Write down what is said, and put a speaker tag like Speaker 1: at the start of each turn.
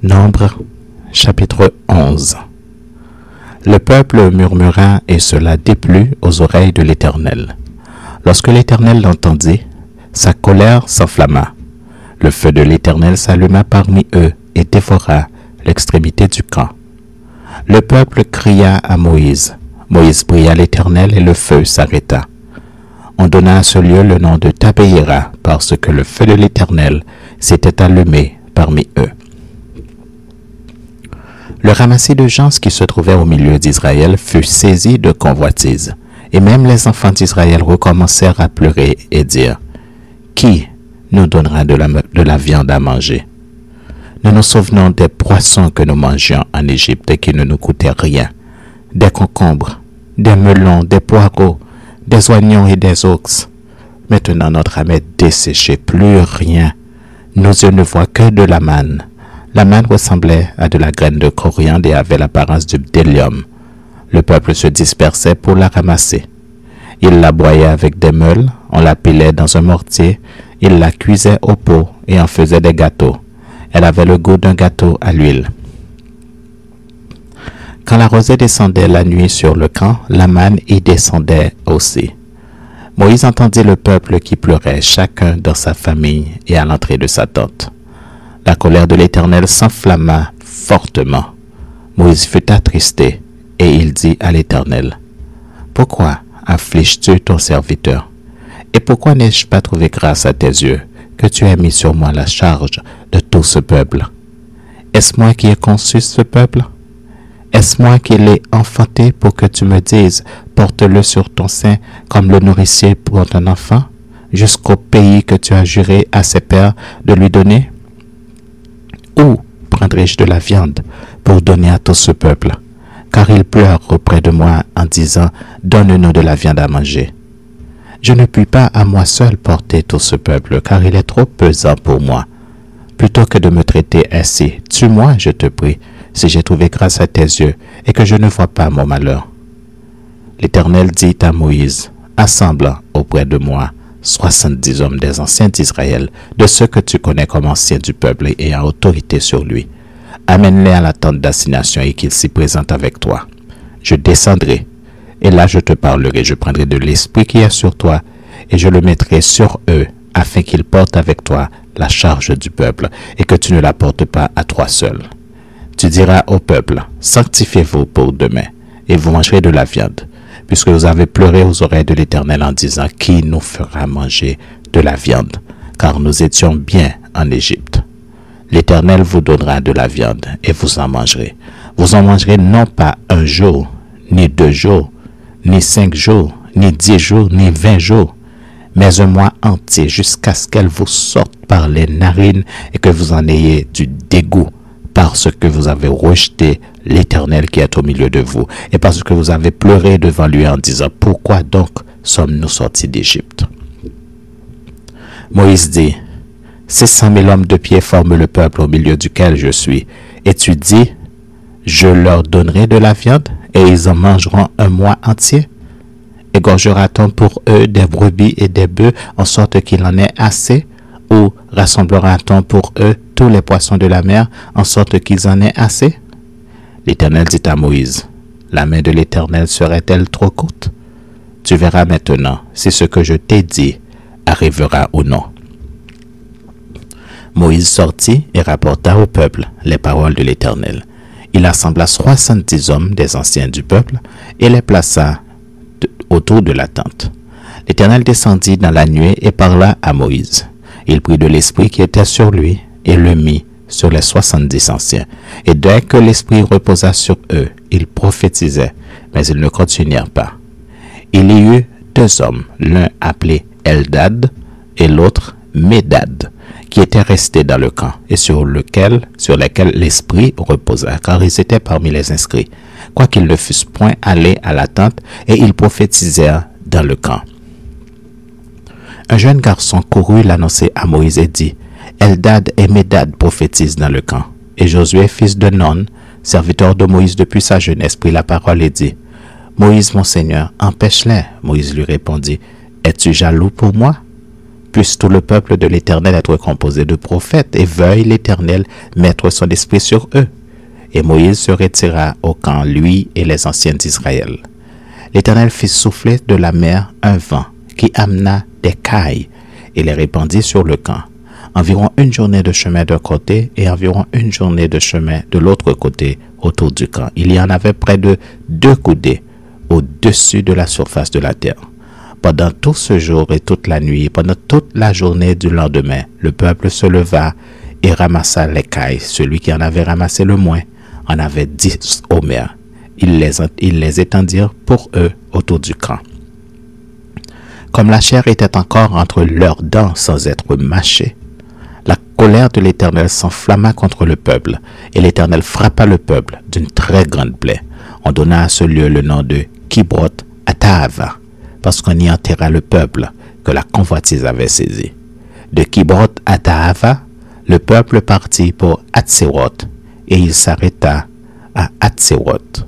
Speaker 1: Nombre, chapitre 11. Le peuple murmura et cela déplut aux oreilles de l'Éternel. Lorsque l'Éternel l'entendit, sa colère s'enflamma. Le feu de l'Éternel s'alluma parmi eux et dévora l'extrémité du camp. Le peuple cria à Moïse. Moïse pria l'Éternel et le feu s'arrêta. On donna à ce lieu le nom de Tabéira parce que le feu de l'Éternel s'était allumé parmi eux. Le ramassis de gens qui se trouvaient au milieu d'Israël fut saisi de convoitise, et même les enfants d'Israël recommencèrent à pleurer et dire, « Qui nous donnera de la viande à manger? Nous nous souvenons des poissons que nous mangions en Égypte et qui ne nous coûtaient rien, des concombres, des melons, des poireaux, des oignons et des ox. Maintenant notre âme est desséchée, plus rien. Nos yeux ne voient que de la manne. » La manne ressemblait à de la graine de coriandre et avait l'apparence du bdellium. Le peuple se dispersait pour la ramasser. Il la broyait avec des meules, on la pilait dans un mortier, il la cuisait au pot et en faisait des gâteaux. Elle avait le goût d'un gâteau à l'huile. Quand la rosée descendait la nuit sur le camp, la manne y descendait aussi. Moïse entendit le peuple qui pleurait, chacun dans sa famille et à l'entrée de sa tente. La colère de l'Éternel s'enflamma fortement. Moïse fut attristé, et il dit à l'Éternel, « Pourquoi affliges-tu ton serviteur? Et pourquoi n'ai-je pas trouvé grâce à tes yeux, que tu aies mis sur moi la charge de tout ce peuple? Est-ce moi qui ai conçu ce peuple? Est-ce moi qui l'ai enfanté pour que tu me dises, porte-le sur ton sein comme le nourricier pour ton enfant, jusqu'au pays que tu as juré à ses pères de lui donner? Où prendrai-je de la viande pour donner à tout ce peuple? Car ils pleurent auprès de moi en disant, donne-nous de la viande à manger. Je ne puis pas à moi seul porter tout ce peuple, car il est trop pesant pour moi. Plutôt que de me traiter ainsi, tue-moi, je te prie, si j'ai trouvé grâce à tes yeux et que je ne vois pas mon malheur. L'Éternel dit à Moïse, assemble auprès de moi 70 hommes des anciens d'Israël, de ceux que tu connais comme anciens du peuple et ayant autorité sur lui. Amène-les à la tente d'assignation et qu'ils s'y présentent avec toi. Je descendrai, et là je te parlerai, je prendrai de l'esprit qui est sur toi, et je le mettrai sur eux, afin qu'ils portent avec toi la charge du peuple, et que tu ne la portes pas à toi seul. Tu diras au peuple, sanctifiez-vous pour demain, et vous mangerez de la viande, puisque vous avez pleuré aux oreilles de l'Éternel en disant, qui nous fera manger de la viande, car nous étions bien en Égypte. L'Éternel vous donnera de la viande, et vous en mangerez. Vous en mangerez non pas un jour, ni 2 jours, ni 5 jours, ni 10 jours, ni 20 jours, mais un mois entier, jusqu'à ce qu'elle vous sorte par les narines et que vous en ayez du dégoût, parce que vous avez rejeté l'Éternel qui est au milieu de vous, et parce que vous avez pleuré devant lui en disant, pourquoi donc sommes-nous sortis d'Égypte? Moïse dit, 600 000 hommes de pied forment le peuple au milieu duquel je suis, et tu dis, je leur donnerai de la viande, et ils en mangeront un mois entier? Égorgera-t-on pour eux des brebis et des bœufs, en sorte qu'il en ait assez? Ou rassemblera-t-on pour eux tous les poissons de la mer, en sorte qu'ils en aient assez? L'Éternel dit à Moïse, la main de l'Éternel serait-elle trop courte? Tu verras maintenant si ce que je t'ai dit arrivera ou non. Moïse sortit et rapporta au peuple les paroles de l'Éternel. Il assembla 70 hommes des anciens du peuple et les plaça autour de la tente. L'Éternel descendit dans la nuée et parla à Moïse. Il prit de l'esprit qui était sur lui et le mit sur les 70 anciens. Et dès que l'esprit reposa sur eux, ils prophétisaient, mais ils ne continuèrent pas. Il y eut 2 hommes, l'un appelé Eldad et l'autre Médad, qui étaient restés dans le camp et sur lesquels l'esprit reposa, car ils étaient parmi les inscrits, quoiqu'ils ne fussent point allés à la tente, et ils prophétisèrent dans le camp. Un jeune garçon courut l'annoncer à Moïse et dit, Eldad et Médad prophétisent dans le camp. Et Josué, fils de Nun, serviteur de Moïse depuis sa jeunesse, prit la parole et dit, Moïse, mon Seigneur, empêche-les. Moïse lui répondit, es-tu jaloux pour moi? puisse tout le peuple de l'Éternel être composé de prophètes, et veuille l'Éternel mettre son esprit sur eux. Et Moïse se retira au camp, lui et les anciens d'Israël. L'Éternel fit souffler de la mer un vent qui amena des cailles et les répandit sur le camp. Environ une journée de chemin d'un côté et environ une journée de chemin de l'autre côté autour du camp. Il y en avait près de 2 coudées au-dessus de la surface de la terre. Pendant tout ce jour et toute la nuit, pendant toute la journée du lendemain, le peuple se leva et ramassa les cailles. Celui qui en avait ramassé le moins en avait 10 homères. Ils les étendirent pour eux autour du camp. Comme la chair était encore entre leurs dents sans être mâchée, la colère de l'Éternel s'enflamma contre le peuple, et l'Éternel frappa le peuple d'une très grande plaie. On donna à ce lieu le nom de Kibroth Hattaava, parce qu'on y enterra le peuple que la convoitise avait saisi. De Kibroth Hattaava, le peuple partit pour Hatséroth, et il s'arrêta à Hatséroth.